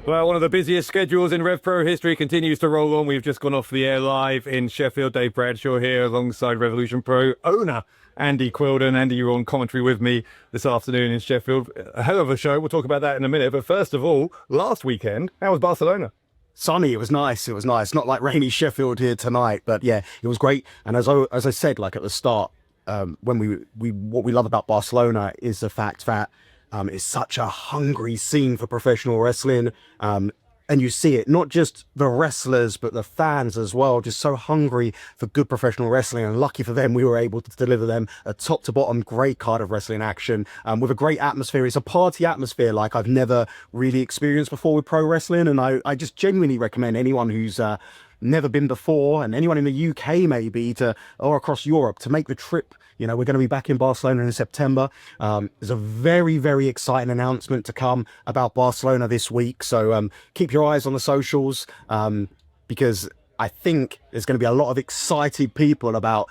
Well, one of the busiest schedules in Rev Pro history continues to roll on. We've just gone off the air live in Sheffield. Dave Bradshaw here alongside Revolution Pro owner Andy Quildan. Andy, you're on commentary with me this afternoon in Sheffield. A hell of a show. We'll talk about that in a minute. But first of all, last weekend, how was Barcelona? Sunny, it was nice. It was nice. Not like rainy Sheffield here tonight, but yeah, it was great. And as I said, like at the start, when what we love about Barcelona is the fact that it's such a hungry scene for professional wrestling. And you see it, not just the wrestlers, but the fans as well, just so hungry for good professional wrestling. And lucky for them, we were able to deliver them a top to bottom great card of wrestling action with a great atmosphere. It's a party atmosphere like I've never really experienced before with pro wrestling. And I just genuinely recommend anyone who's never been before, and anyone in the UK maybe, or across Europe, to make the trip. You know, we're going to be back in Barcelona in September. There's a very, very exciting announcement to come about Barcelona this week. So keep your eyes on the socials because I think there's going to be a lot of excited people about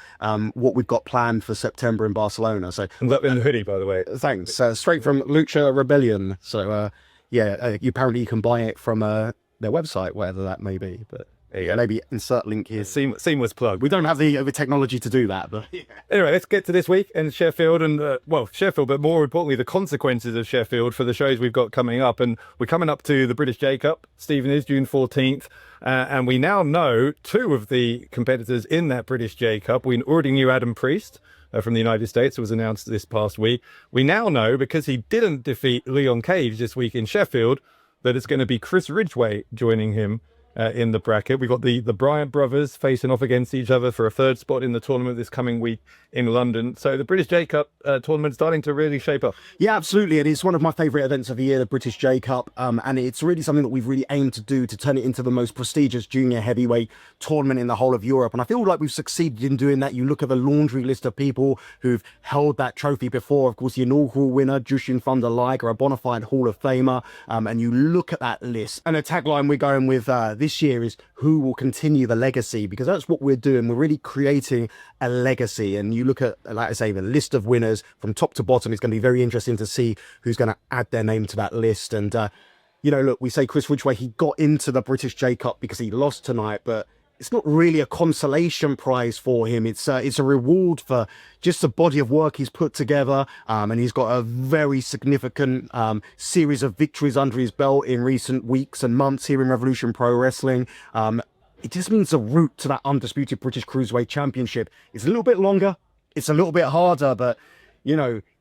what we've got planned for September in Barcelona. So And let me in the hoodie, by the way. thanks. Straight from Lucha Rebellion. So apparently you can buy it from their website, whatever that may be. But maybe insert link here. Seamless plug. We don't have the technology to do that, but yeah. Anyway, let's get to this week in Sheffield and, Sheffield, but more importantly, the consequences of Sheffield for the shows we've got coming up. And we're coming up to the British J Cup. Stephen is June 14th. And we now know two of the competitors in that British J Cup. We already knew Adam Priest from the United States. It was announced this past week. We now know, because he didn't defeat Leon Cage this week in Sheffield, that it's going to be Chris Ridgway joining him in the bracket. We've got the Bryant brothers facing off against each other for a third spot in the tournament this coming week in London. So the British J Cup tournament starting to really shape up. Yeah, absolutely. And it's one of my favourite events of the year, the British J Cup. And it's really something that we've really aimed to do, to turn it into the most prestigious junior heavyweight tournament in the whole of Europe. And I feel like we've succeeded in doing that. You look at the laundry list of people who've held that trophy before. Of course, the inaugural winner, Jushin Thunder Liger, a bona fide Hall of Famer. And you look at that list. And the tagline we're going with this year is who will continue the legacy, because that's what we're doing. We're really creating a legacy. And you look at, like I say, the list of winners from top to bottom. It's going to be very interesting to see who's going to add their name to that list. And look, we say Chris Ridgway, he got into the British J Cup because he lost tonight, but it's not really a consolation prize for him. It's a reward for just the body of work he's put together. And he's got a very significant series of victories under his belt in recent weeks and months here in Revolution Pro Wrestling. It just means the route to that undisputed British Cruiserweight Championship is a little bit longer. It's a little bit harder, but,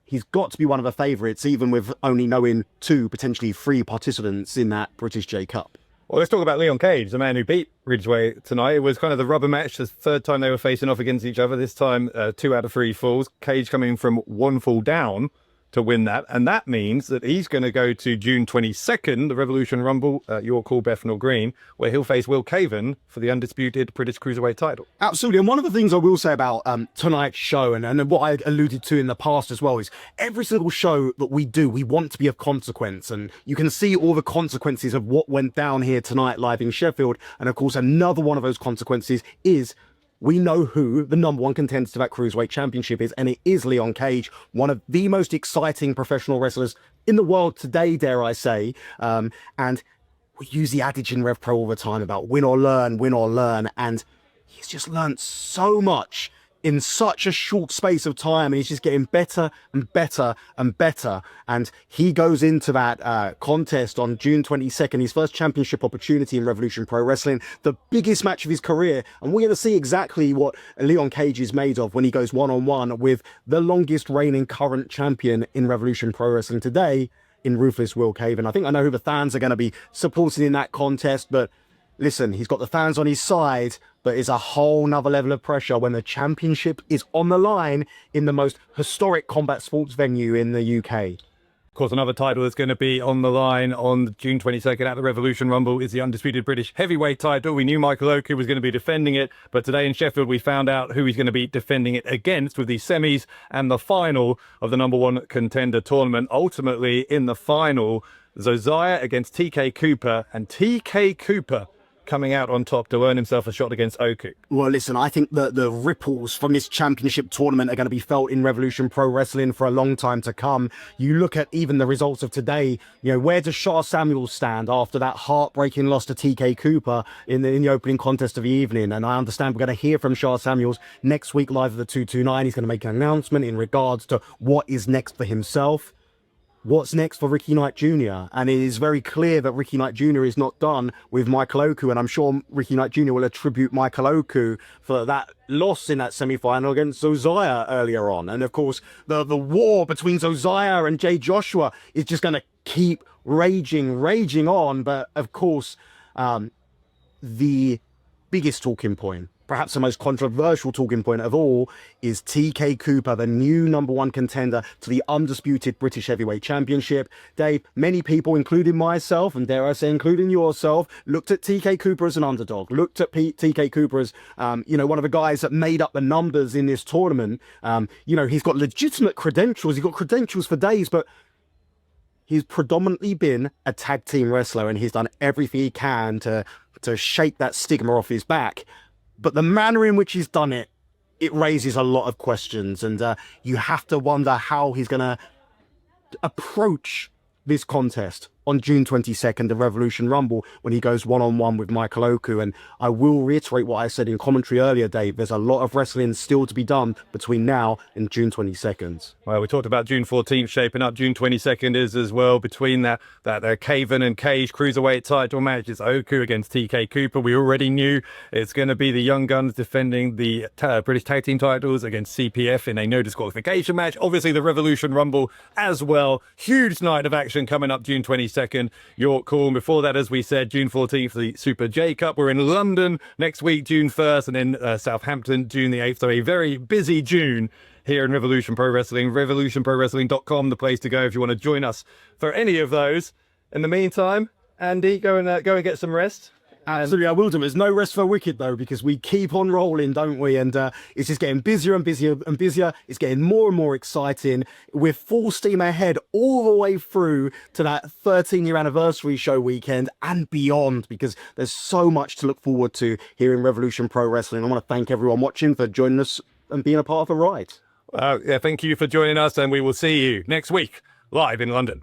he's got to be one of the favourites, even with only knowing 2, potentially 3 participants in that British J Cup. Well, let's talk about Leon Cage, the man who beat Ridgway tonight. It was kind of the rubber match, the third time they were facing off against each other. This time, 2 out of 3 falls. Cage coming from 1 fall down to win that. And that means that he's going to go to June 22nd, the Revolution Rumble at York Hall, Bethnal Green, where he'll face Will Caven for the undisputed British Cruiserweight title. Absolutely. And one of the things I will say about tonight's show, and what I alluded to in the past as well, is every single show that we do, we want to be of consequence. And you can see all the consequences of what went down here tonight live in Sheffield. And of course, another one of those consequences is we know who the number 1 contender to that Cruiserweight Championship is, and it is Leon Cage, one of the most exciting professional wrestlers in the world today, dare I say. And we use the adage in Rev Pro all the time about win or learn, and he's just learned so much in such a short space of time, and he's just getting better and better and better. And he goes into that contest on June 22nd, his first championship opportunity in Revolution Pro Wrestling, the biggest match of his career. And we're going to see exactly what Leon Cage is made of when he goes one-on-one with the longest reigning current champion in Revolution Pro Wrestling today, in Ruthless Will Caven. I think I know who the fans are going to be supporting in that contest, but listen, he's got the fans on his side, but it's a whole nother level of pressure when the championship is on the line in the most historic combat sports venue in the UK. Of course, another title that's going to be on the line on June 22nd at the Revolution Rumble is the undisputed British heavyweight title. We knew Michael Oku was going to be defending it, but today in Sheffield we found out who he's going to be defending it against with the semis and the final of the Number One Contender Tournament. Ultimately, in the final, Zosiah against TK Cooper, and TK Cooper coming out on top to earn himself a shot against Oku? Well, listen, I think that the ripples from this championship tournament are going to be felt in Revolution Pro Wrestling for a long time to come. You look at even the results of today, you know, where does Shah Samuels stand after that heartbreaking loss to TK Cooper in the opening contest of the evening? And I understand we're going to hear from Shah Samuels next week live at the 229. He's going to make an announcement in regards to what is next for himself. What's next for Ricky Knight Jr.? And it is very clear that Ricky Knight Jr. is not done with Michael Oku, and I'm sure Ricky Knight Jr. will attribute Michael Oku for that loss in that semi-final against Zosiah earlier on. And of course, the war between Zosiah and Jay Joshua is just going to keep raging on. But of course, the biggest talking point, perhaps the most controversial talking point of all, is TK Cooper, the new #1 contender to the undisputed British Heavyweight Championship. Dave, many people, including myself, and dare I say, including yourself, looked at TK Cooper as an underdog, looked at TK Cooper as, you know, one of the guys that made up the numbers in this tournament. You know, he's got legitimate credentials. He's got credentials for days, but he's predominantly been a tag team wrestler, and he's done everything he can to shake that stigma off his back. But the manner in which he's done it, it raises a lot of questions. And you have to wonder how he's going to approach this contest on June 22nd, the Revolution Rumble, when he goes one-on-one with Michael Oku. And I will reiterate what I said in commentary earlier, Dave. There's a lot of wrestling still to be done between now and June 22nd. Well, we talked about June 14th shaping up. June 22nd is as well. Between that Caven and Cage cruiserweight title match, it's Oku against TK Cooper. We already knew it's going to be the Young Guns defending the British Tag Team titles against CPF in a no disqualification match. Obviously, the Revolution Rumble as well. Huge night of action coming up June 22nd. York Hall. And before that, as we said, June 14th, the Super J Cup. We're in London next week, June 1st, and then Southampton, June the 8th. So a very busy June here in Revolution Pro Wrestling. RevolutionProWrestling.com, the place to go if you want to join us for any of those. In the meantime, Andy, go and get some rest. Absolutely, I will do. There's no rest for Wicked, though, because we keep on rolling, don't we? And it's just getting busier and busier and busier. It's getting more and more exciting. We're full steam ahead all the way through to that 13-year anniversary show weekend and beyond, because there's so much to look forward to here in Revolution Pro Wrestling. I want to thank everyone watching for joining us and being a part of the ride. Yeah, thank you for joining us, and we will see you next week live in London.